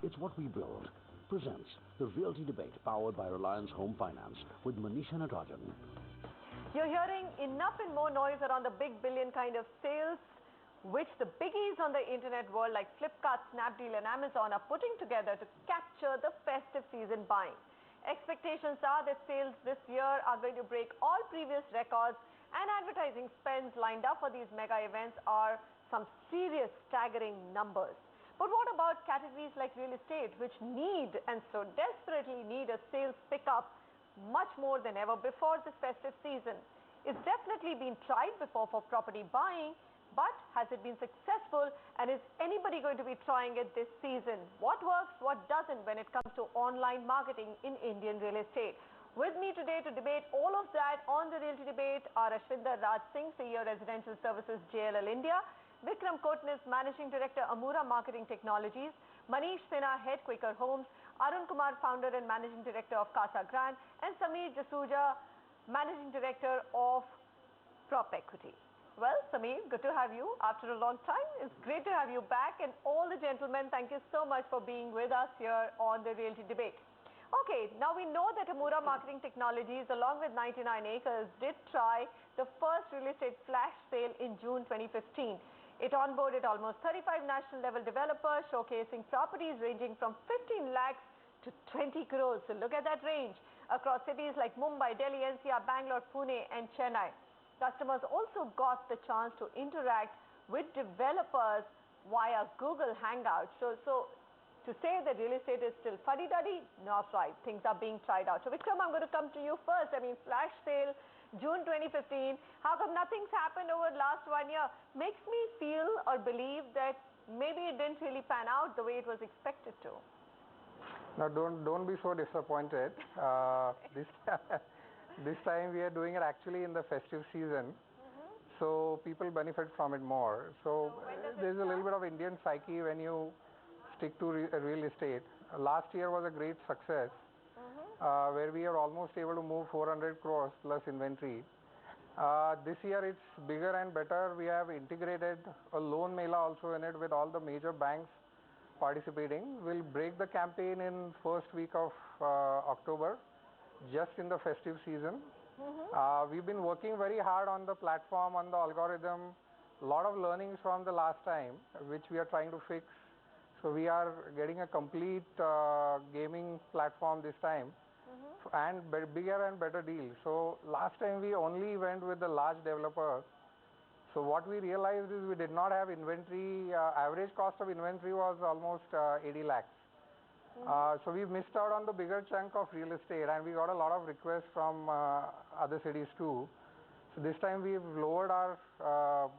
It's what we build. Presents the Realty Debate powered by Reliance Home Finance with Manisha Natarajan. You're hearing enough and more noise around the big billion kind of sales which the biggies on the internet world like Flipkart, Snapdeal and Amazon are putting together to capture the festive season buying. Expectations are that sales this year are going to break all previous records, and advertising spends lined up for these mega events are some serious staggering numbers. But what about categories like real estate, which need and so desperately need a sales pickup much more than ever before this festive season? It's definitely been tried before for property buying, but has it been successful, and is anybody going to be trying it this season? What works, what doesn't when it comes to online marketing in Indian real estate? With me today to debate all of that on the Realty Debate are Ashwinder Raj Singh, CEO Residential Services JLL India, Vikram Kotnis, Managing Director Amura Marketing Technologies, Manish Sinha, Head QuikrHomes, Arun Kumar, Founder and Managing Director of Casa Grand, and Sameer Jasuja, Managing Director of Prop Equity. Well, Sameer, good to have you after a long time. It's great to have you back, and all the gentlemen, thank you so much for being with us here on the Realty Debate. Okay, now we know that Amura Marketing Technologies along with 99 Acres did try the first real estate flash sale in June 2015. It onboarded almost 35 national level developers showcasing properties ranging from 15 lakhs to 20 crores. So look at that range across cities like Mumbai, Delhi, NCR, Bangalore, Pune and Chennai. Customers also got the chance to interact with developers via Google Hangouts. So to say that real estate is still fuddy-duddy, not right. Things are being tried out. So Vikram, I'm going to come to you first. I mean, flash sale, June 2015. How come nothing's happened over the last 1 year? Makes me feel or believe that maybe it didn't really pan out the way it was expected to. Now, don't be so disappointed. This time we are doing it actually in the festive season, so people benefit from it more. So there's a little bit of Indian psyche when you stick to real estate. Last year was a great success, where we are almost able to move 400 crores plus inventory. This year it's bigger and better. We have integrated a loan mela also in it with all the major banks participating. We'll break the campaign in first week of October, just in the festive season. We've been working very hard on the platform, on the algorithm, a lot of learnings from the last time, which we are trying to fix. So we are getting a complete gaming platform this time, and bigger and better deals. So last time we only went with the large developers. So what we realized is we did not have inventory. Average cost of inventory was almost 80 lakhs. So we missed out on the bigger chunk of real estate, and we got a lot of requests from other cities too. So this time we've lowered our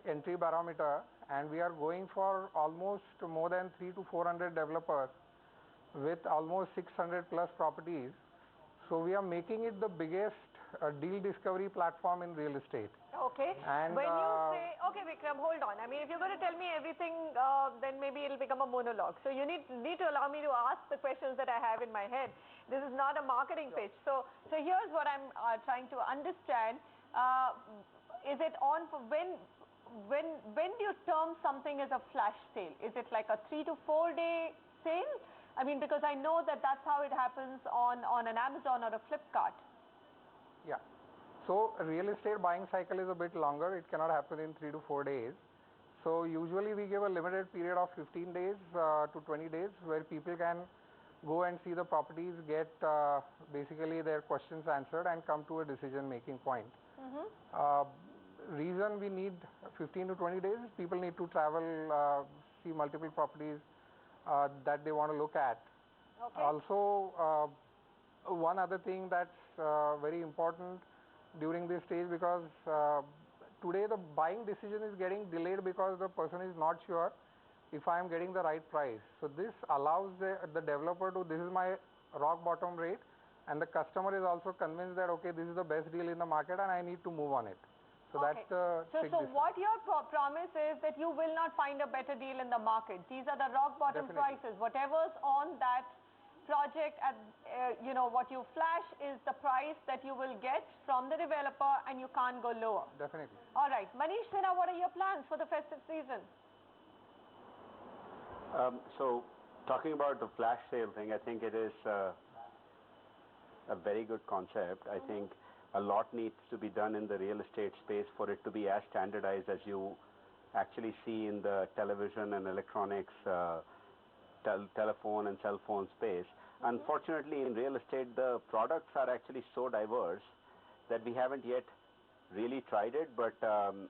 entry barometer, and we are going for almost more than 300 to 400 developers with almost 600 plus properties. So we are making it the biggest deal discovery platform in real estate. Okay. And when you say, okay Vikram, hold on. I mean, if you're going to tell me everything, then maybe it'll become a monologue. So you need to allow me to ask the questions that I have in my head. This is not a marketing pitch. So here's what I'm trying to understand. Is it on for when do you term something as a flash sale? Is it like a 3 to 4 day sale? I mean, because I know that that's how it happens on an Amazon or a Flipkart. Yeah. So real estate buying cycle is a bit longer. It cannot happen in 3 to 4 days. So usually we give a limited period of 15 days to 20 days where people can go and see the properties, get basically their questions answered and come to a decision-making point. Reason we need 15 to 20 days is people need to travel, see multiple properties that they want to look at. Okay. Also, one other thing that's very important during this stage, because today the buying decision is getting delayed because the person is not sure if I am getting the right price. So this allows the developer to, this is my rock bottom rate, and the customer is also convinced that okay, this is the best deal in the market and I need to move on it. So okay. That's the So what your promise is that you will not find a better deal in the market. These are the rock bottom prices. Whatever's on that project at what you flash is the price that you will get from the developer, and you can't go lower. Definitely. All right, Manish Sinha, what are your plans for the festive season? So Talking about the flash sale thing, I think it is a very good concept. I think a lot needs to be done in the real estate space for it to be as standardized as you actually see in the television and electronics, telephone and cell phone space. Unfortunately, in real estate, the products are actually so diverse that we haven't yet really tried it, but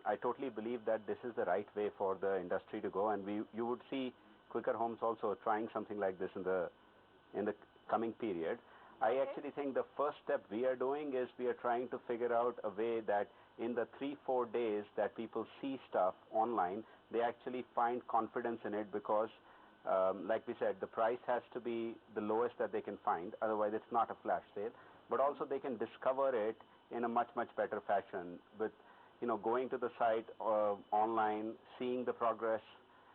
I totally believe that this is the right way for the industry to go, and you would see QuikrHomes also trying something like this in the coming period. I actually think the first step we are doing is we are trying to figure out a way that in the 3-4 days that people see stuff online, they actually find confidence in it because, like we said, the price has to be the lowest that they can find, otherwise it's not a flash sale, but also they can discover it in a much better fashion with, going to the site online, seeing the progress,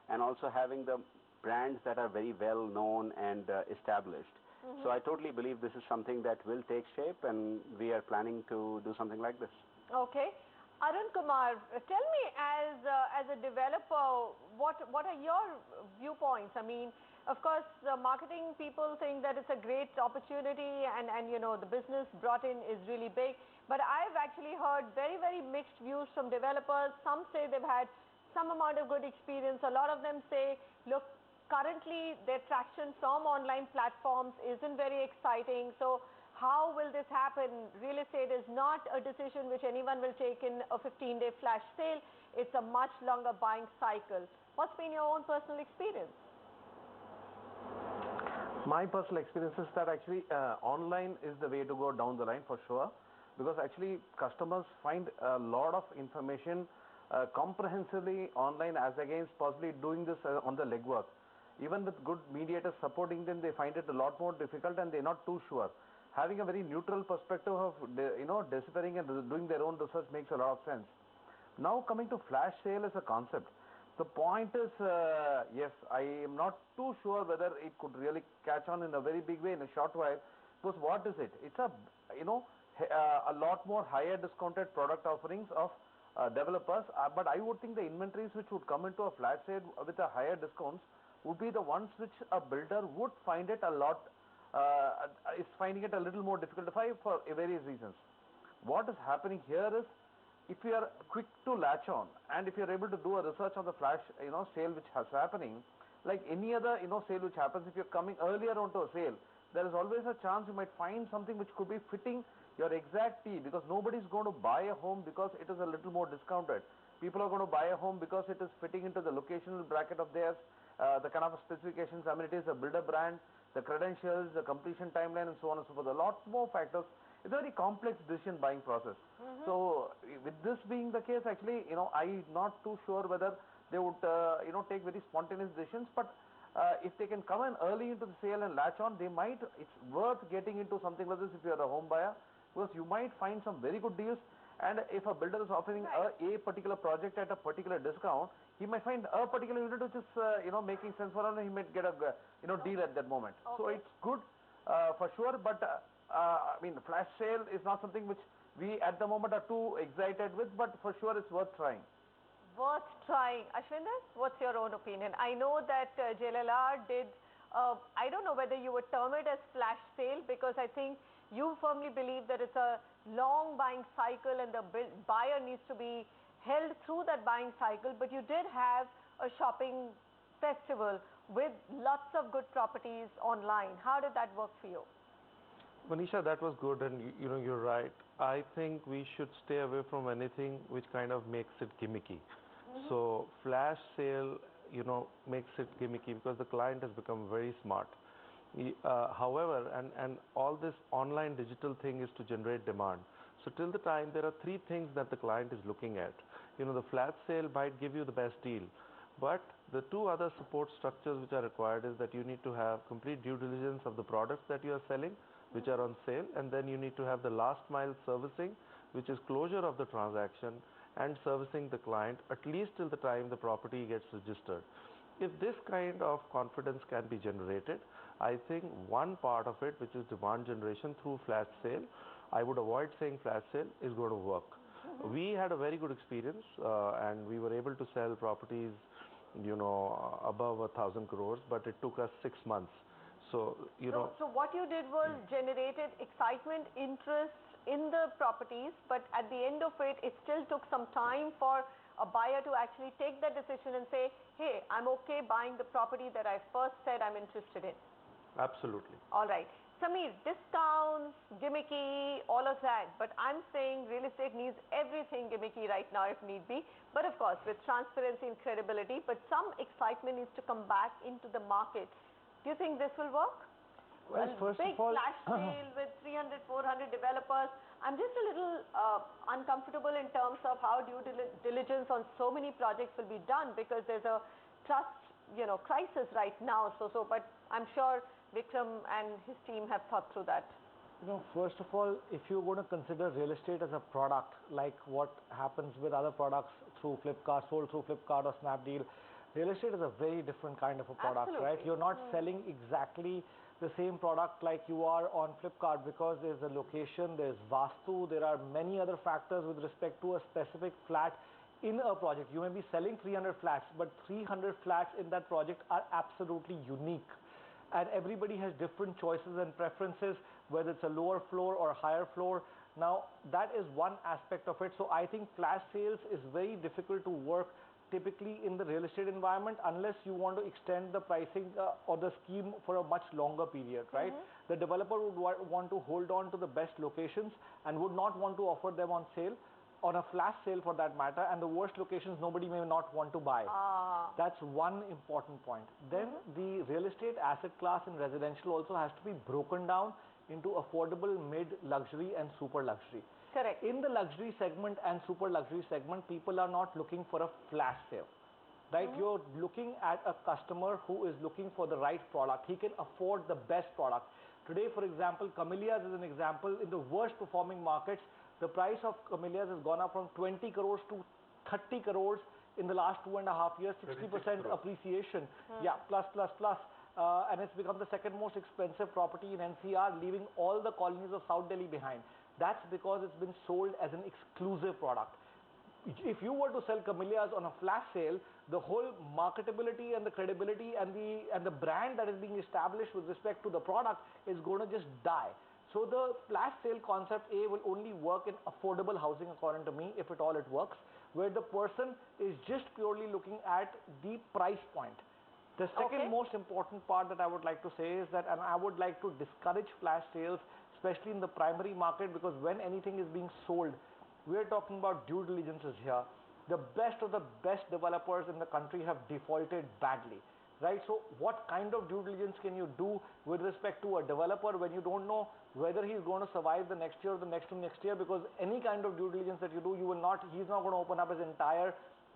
and also having the brands that are very well known and established. So I totally believe this is something that will take shape, and we are planning to do something like this. Okay. Arun Kumar, tell me as a developer, what are your viewpoints? I mean, of course, the marketing people think that it's a great opportunity and the business brought in is really big. But I've actually heard very mixed views from developers. Some say they've had some amount of good experience. A lot of them say, look, currently their traction from online platforms isn't very exciting. So how will this happen? Real estate is not a decision which anyone will take in a 15-day flash sale. It's a much longer buying cycle. What's been your own personal experience? My personal experience is that actually online is the way to go down the line for sure, because actually customers find a lot of information comprehensively online as against possibly doing this on the legwork. Even with good mediators supporting them, they find it a lot more difficult and they're not too sure. Having a very neutral perspective of deciphering and doing their own research makes a lot of sense. Now coming to flash sale as a concept, the point is, yes, I am not too sure whether it could really catch on in a very big way in a short while. Because what is it? It's a a lot more higher discounted product offerings of developers. But I would think the inventories which would come into a flash sale with a higher discounts would be the ones which a builder would find it a lot, is finding it a little more difficult to find for various reasons. What is happening here is, if you are quick to latch on, and if you are able to do a research on the flash, sale which has happening, like any other, sale which happens, if you're coming earlier onto a sale, there is always a chance you might find something which could be fitting your exact need, because nobody's going to buy a home because it is a little more discounted. People are going to buy a home because it is fitting into the locational bracket of theirs, the kind of specifications, amenities, the builder brand, the credentials, the completion timeline, and so on and so forth. A lot more factors. It's a very complex decision buying process. So with this being the case, actually, I'm not too sure whether they would, take very spontaneous decisions. But if they can come in early into the sale and latch on, they might. It's worth getting into something like this if you're a home buyer, because you might find some very good deals. And if a builder is offering a particular project at a particular discount, he might find a particular unit which is, making sense for him, and he might get a, deal at that moment. So it's good for sure, but I mean, the flash sale is not something which we at the moment are too excited with, but for sure it's worth trying. Worth trying. Ashwinder, what's your own opinion? I know that JLLR did, I don't know whether you would term it as flash sale, because I think you firmly believe that it's a long buying cycle and the buyer needs to be held through that buying cycle, but you did have a shopping festival with lots of good properties online. How did that work for you? Manisha, that was good, and you're right. I think we should stay away from anything which kind of makes it gimmicky. So flash sale, makes it gimmicky because the client has become very smart. However, and all this online digital thing is to generate demand. So till the time, there are three things that the client is looking at. The flash sale might give you the best deal, but the two other support structures which are required is that you need to have complete due diligence of the products that you are selling, which are on sale, and then you need to have the last mile servicing, which is closure of the transaction and servicing the client at least till the time the property gets registered. If this kind of confidence can be generated, I think one part of it, which is demand generation through flash sale, I would avoid saying flash sale, is going to work. We had a very good experience and we were able to sell properties above 1,000 crores, but it took us 6 months. So, So what you did was generated excitement, interest in the properties, but at the end of it, it still took some time for a buyer to actually take that decision and say, hey, I'm okay buying the property that I first said I'm interested in. Absolutely. All right. Sameer, discounts, gimmicky, all of that. But I'm saying real estate needs everything gimmicky right now if need be. But of course, with transparency and credibility, but some excitement needs to come back into the market. Do you think this will work? Well, first big of all, flash sale with 300, 400 developers. I'm just a little uncomfortable in terms of how due diligence on so many projects will be done because there's a trust, crisis right now. But I'm sure Vikram and his team have thought through that. First of all, if you're going to consider real estate as a product, like what happens with other products through Flipkart, sold through Flipkart or Snapdeal, real estate is a very different kind of a product, Absolutely. right? You're not selling exactly the same product like you are on Flipkart because there's a location, there's Vastu, there are many other factors with respect to a specific flat in a project. You may be selling 300 flats, but 300 flats in that project are absolutely unique. And everybody has different choices and preferences, whether it's a lower floor or a higher floor. Now, that is one aspect of it. So I think flash sales is very difficult to work typically in the real estate environment unless you want to extend the pricing or the scheme for a much longer period, right? The developer would want to hold on to the best locations and would not want to offer them on sale, on a flash sale for that matter, and the worst locations nobody may not want to buy. That's one important point. Then the real estate asset class in residential also has to be broken down into affordable, mid, luxury and super luxury. Correct. In the luxury segment and super luxury segment, people are not looking for a flash sale, right? You're looking at a customer who is looking for the right product. He can afford the best product. Today, for example, Camellias is an example. In the worst performing markets, the price of Camellias has gone up from 20 crores to 30 crores in the last 2.5 years, 60% appreciation. Yeah, plus. And it's become the second most expensive property in NCR, leaving all the colonies of South Delhi behind. That's because it's been sold as an exclusive product. If you were to sell Camellias on a flash sale, the whole marketability and the credibility and the brand that is being established with respect to the product is going to just die. So the flash sale concept will only work in affordable housing, according to me, if at all it works, where the person is just purely looking at the price point. The second most important part that I would like to say is that, and I would like to discourage flash sales, especially in the primary market, because when anything is being sold, we're talking about due diligences here. The best of the best developers in the country have defaulted badly, right? So what kind of due diligence can you do with respect to a developer when you don't know whether he's going to survive the next year or the next to next year? Because any kind of due diligence that you do, he's not going to open up his entire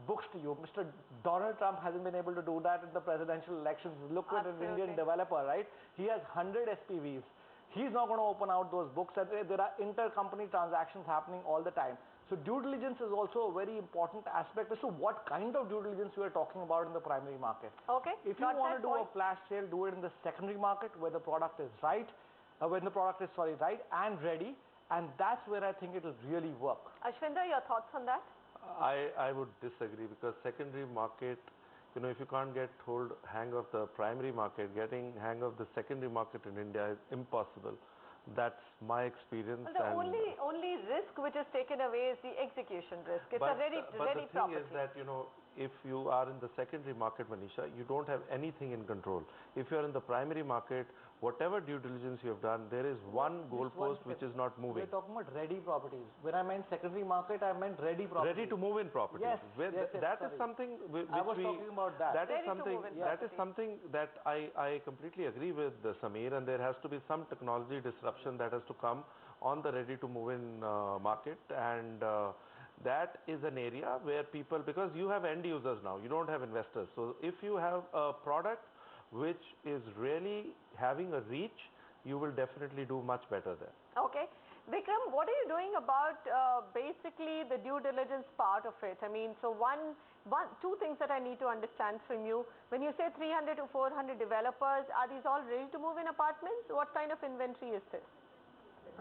books to you. Mr. Donald Trump hasn't been able to do that in the presidential elections. Look at an Indian developer, right? He has 100 SPVs. He's not going to open out those books, and there are intercompany transactions happening all the time. So due diligence is also a very important aspect as to what kind of due diligence we are talking about in the primary market. Okay. If you want to do a flash sale, do it in the secondary market where the product is right, right and ready, and that's where I think it will really work. Ashwinder, your thoughts on that? I would disagree, because secondary market, if you can't get hang of the primary market, getting hang of the secondary market in India is impossible. That's my experience. Well, the only risk which is taken away is the execution risk. It's a ready property. But the thing is that, if you are in the secondary market, Manisha, you don't have anything in control. If you're in the primary market, whatever due diligence you have done, there is one goalpost which is not moving. We're talking about ready properties. When I meant secondary market, I meant ready properties. Ready to move in properties. Yes, that is something which I was talking about that. That is something that I completely agree with Sameer, and there has to be some technology disruption that has to come on the ready to move in market, and that is an area where people, because you have end users now, you don't have investors. So if you have a product which is really having a reach, you will definitely do much better there. Okay. Vikram, what are you doing about basically the due diligence part of it? I mean, so two things that I need to understand from you. When you say 300 to 400 developers, are these all ready to move in apartments? What kind of inventory is this?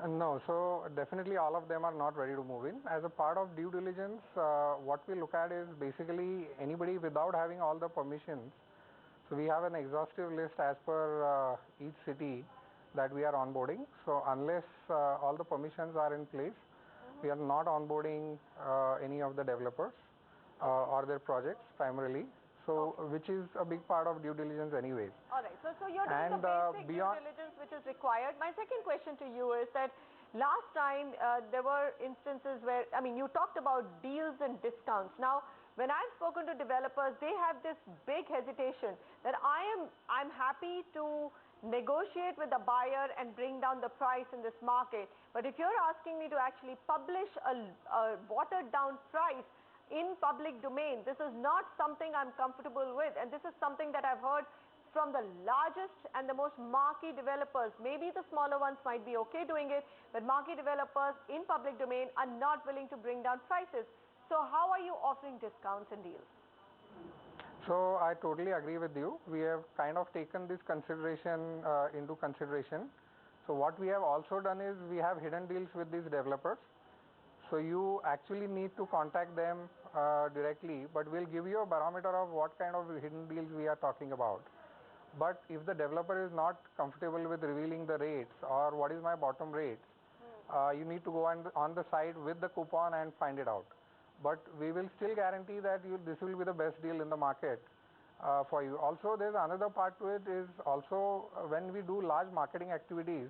No, so definitely all of them are not ready to move in. As a part of due diligence, what we look at is basically anybody without having all the permissions. So we have an exhaustive list as per each city that we are onboarding. So unless all the permissions are in place, we are not onboarding any of the developers or their projects primarily. So which is a big part of due diligence anyways. All right. So you're doing the basic due diligence which is required. My second question to you is that last time there were instances where, I mean, you talked about deals and discounts. Now, when I've spoken to developers, they have this big hesitation that I'm happy to negotiate with the buyer and bring down the price in this market. But if you're asking me to actually publish a watered down price in public domain, this is not something I'm comfortable with, and this is something that I've heard from the largest and the most marquee developers. Maybe the smaller ones might be okay doing it, but marquee developers in public domain are not willing to bring down prices. So how are you offering discounts and deals? So I totally agree with you. We have kind of taken this consideration into consideration. So what we have also done is we have hidden deals with these developers. So you actually need to contact them directly, but we'll give you a barometer of what kind of hidden deals we are talking about. But if the developer is not comfortable with revealing the rates or what is my bottom rates, you need to go on the site with the coupon and find it out. But we will still guarantee that this will be the best deal in the market for you. Also, there's another part to it is also when we do large marketing activities,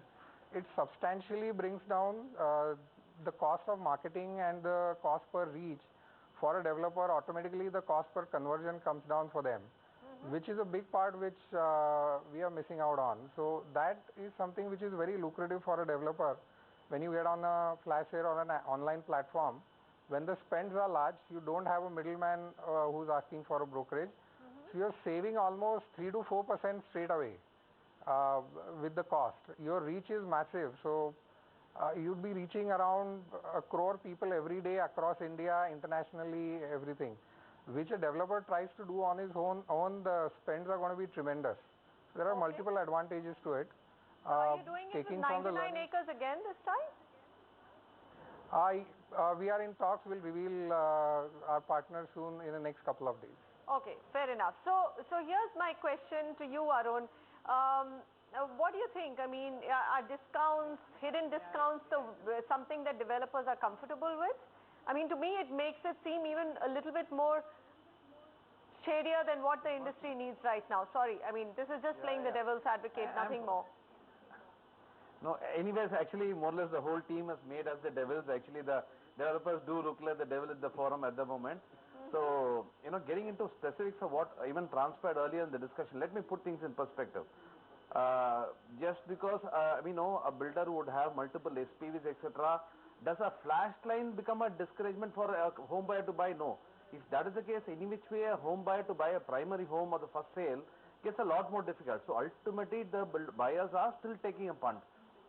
it substantially brings down the cost of marketing and the cost per reach. For a developer, automatically the cost per conversion comes down for them, which is a big part which we are missing out on. So that is something which is very lucrative for a developer. When you get on a flash sale or an online platform, when the spends are large, you don't have a middleman who's asking for a brokerage. So you're saving almost 3 to 4% straight away with the cost. Your reach is massive. So you'd be reaching around 1 crore people every day across India, internationally, everything, which a developer tries to do on his own, the spends are going to be tremendous. There are multiple advantages to it. So are you doing it with 99 acres again this time? We are in talks. We'll reveal our partner soon in the next couple of days. Okay, fair enough. So here's my question to you, Arun. What do you think? I mean, are discounts, hidden discounts, something that developers are comfortable with? I mean, to me, it makes it seem even a little bit more shadier than what the industry needs right now. Sorry, I mean, this is just playing the devil's advocate, nothing more. No, anyways, actually, more or less the whole team has made us the devils. Actually, the developers do look like the devil at the forum at the moment. So, getting into specifics of what even transpired earlier in the discussion, let me put things in perspective. Just because we know a builder would have multiple SPVs, etc., does a flash line become a discouragement for a home buyer to buy? No. If that is the case, any which way a home buyer to buy a primary home or the first sale gets a lot more difficult. So ultimately, the buyers are still taking a punt.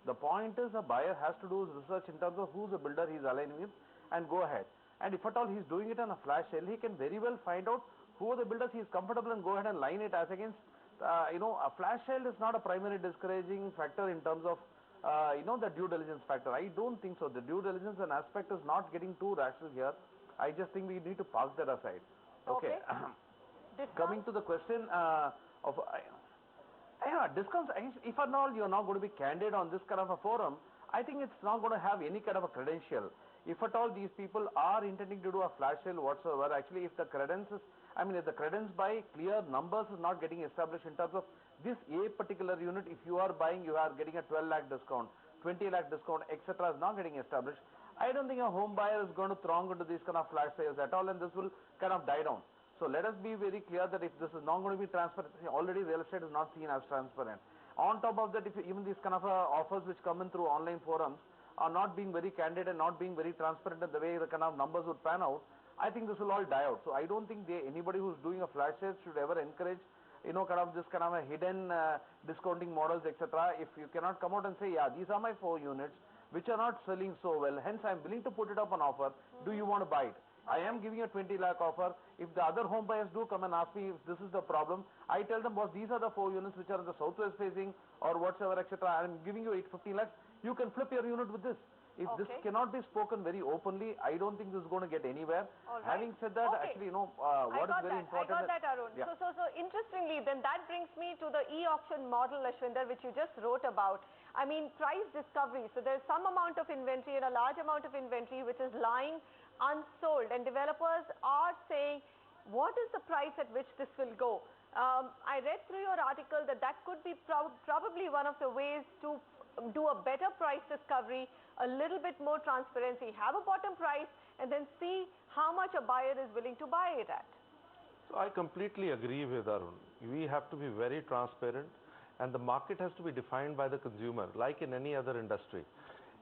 The point is a buyer has to do research in terms of who's the builder he's aligning with and go ahead. And if at all he's doing it on a flash sale, he can very well find out who are the builders he's comfortable and go ahead and line it as against, a flash sale is not a primary discouraging factor in terms of, the due diligence factor. I don't think so. The due diligence and aspect is not getting too rational here. I just think we need to park that aside. Okay. Coming to the question of discounts, if at all you're not going to be candid on this kind of a forum, I think it's not going to have any kind of a credential. If at all these people are intending to do a flash sale whatsoever, actually if the credence by clear numbers is not getting established in terms of this a particular unit, if you are buying, you are getting a 12 lakh discount, 20 lakh discount, etc. is not getting established, I don't think a home buyer is going to throng into these kind of flash sales at all, and this will kind of die down. So let us be very clear that if this is not going to be transparent, already real estate is not seen as transparent. On top of that, if even these kind of offers which come in through online forums are not being very candid and not being very transparent in the way the kind of numbers would pan out, I think this will all die out. So I don't think anybody who's doing a flash sale should ever encourage, this kind of a hidden discounting models, etc. If you cannot come out and say, yeah, these are my 4 units which are not selling so well, hence I'm willing to put it up on offer. Do you want to buy it? I am giving a 20 lakh offer. If the other home buyers do come and ask me if this is the problem, I tell them, boss, these are the 4 units which are in the southwest facing or whatsoever, etc. I'm giving you 15 lakhs. You can flip your unit with this. If this cannot be spoken very openly, I don't think this is going to get anywhere. Right. Having said that, actually, what is very important. I got that, Arun. Yeah. So interestingly, then that brings me to the e-auction model, Ashwinder, which you just wrote about. I mean, price discovery. So there's some amount of inventory and a large amount of inventory which is lying unsold, and developers are saying, what is the price at which this will go? I read through your article that could be probably one of the ways to do a better price discovery, a little bit more transparency, have a bottom price, and then see how much a buyer is willing to buy it at. So I completely agree with Arun. We have to be very transparent, and the market has to be defined by the consumer, like in any other industry.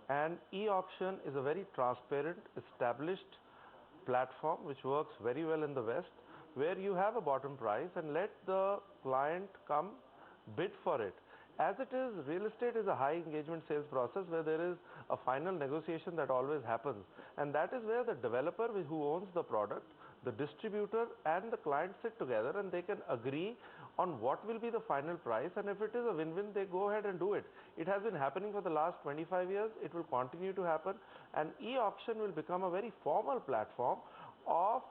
And e-auction is a very transparent, established platform which works very well in the West, where you have a bottom price and let the client come bid for it. As it is, real estate is a high engagement sales process where there is a final negotiation that always happens. And that is where the developer who owns the product, the distributor and the client sit together and they can agree on what will be the final price, and if it is a win-win, they go ahead and do it. It has been happening for the last 25 years. It will continue to happen, and e-auction will become a very formal platform of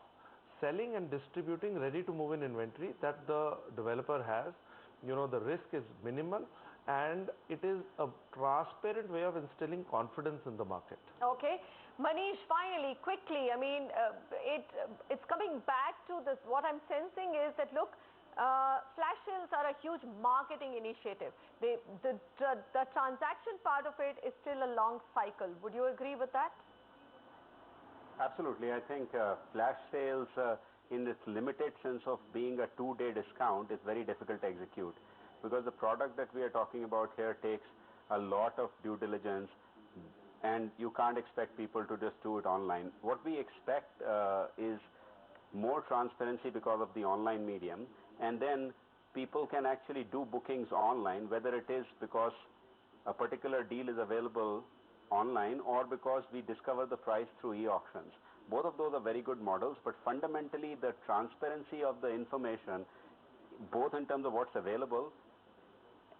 selling and distributing ready-to-move-in inventory that the developer has. The risk is minimal, and it is a transparent way of instilling confidence in the market. Okay. Manish, finally, quickly, I mean, it's coming back to this. What I'm sensing is that, look, flash sales are a huge marketing initiative. The transaction part of it is still a long cycle. Would you agree with that? Absolutely. I think flash sales in this limited sense of being a 2-day discount is very difficult to execute, because the product that we are talking about here takes a lot of due diligence, and you can't expect people to just do it online. What we expect is more transparency because of the online medium, and then people can actually do bookings online, whether it is because a particular deal is available online or because we discover the price through e-auctions. Both of those are very good models, but fundamentally the transparency of the information, both in terms of what's available,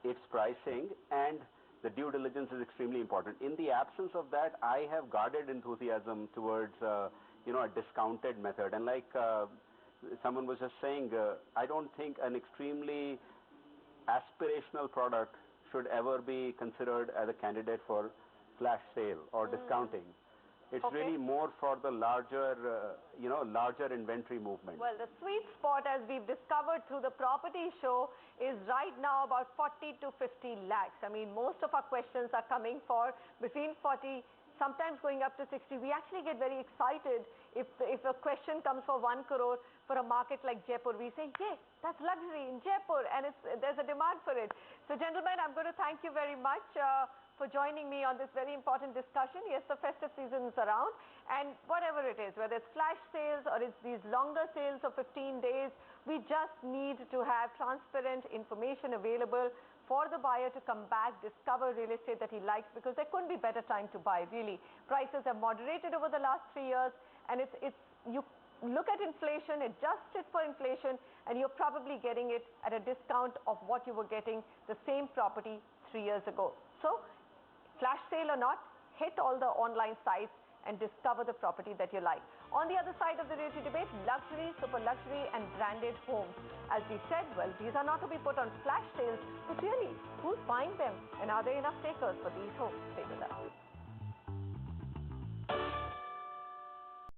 its pricing, and the due diligence is extremely important. In the absence of that, I have guarded enthusiasm towards a discounted method. And like someone was just saying, I don't think an extremely aspirational product should ever be considered as a candidate for flash sale or discounting. It's really more for the larger, larger inventory movement. Well, the sweet spot, as we've discovered through the property show, is right now about 40 to 50 lakhs. I mean, most of our questions are coming for between 40, sometimes going up to 60. We actually get very excited if a question comes for 1 crore for a market like Jaipur. We say, yes, that's luxury in Jaipur, and there's a demand for it. So, gentlemen, I'm going to thank you very much for joining me on this very important discussion. Yes, the festive season is around, and whatever it is, whether it's flash sales or it's these longer sales of 15 days, we just need to have transparent information available for the buyer to come back, discover real estate that he likes, because there couldn't be better time to buy, really. Prices have moderated over the last 3 years, and you look at inflation, adjust it for inflation, and you're probably getting it at a discount of what you were getting the same property 3 years ago. So, flash sale or not, hit all the online sites and discover the property that you like. On the other side of the realty debate, luxury, super luxury and branded homes. As we said, well, these are not to be put on flash sales, but really, who's buying them? And are there enough takers for these homes? Stay with us.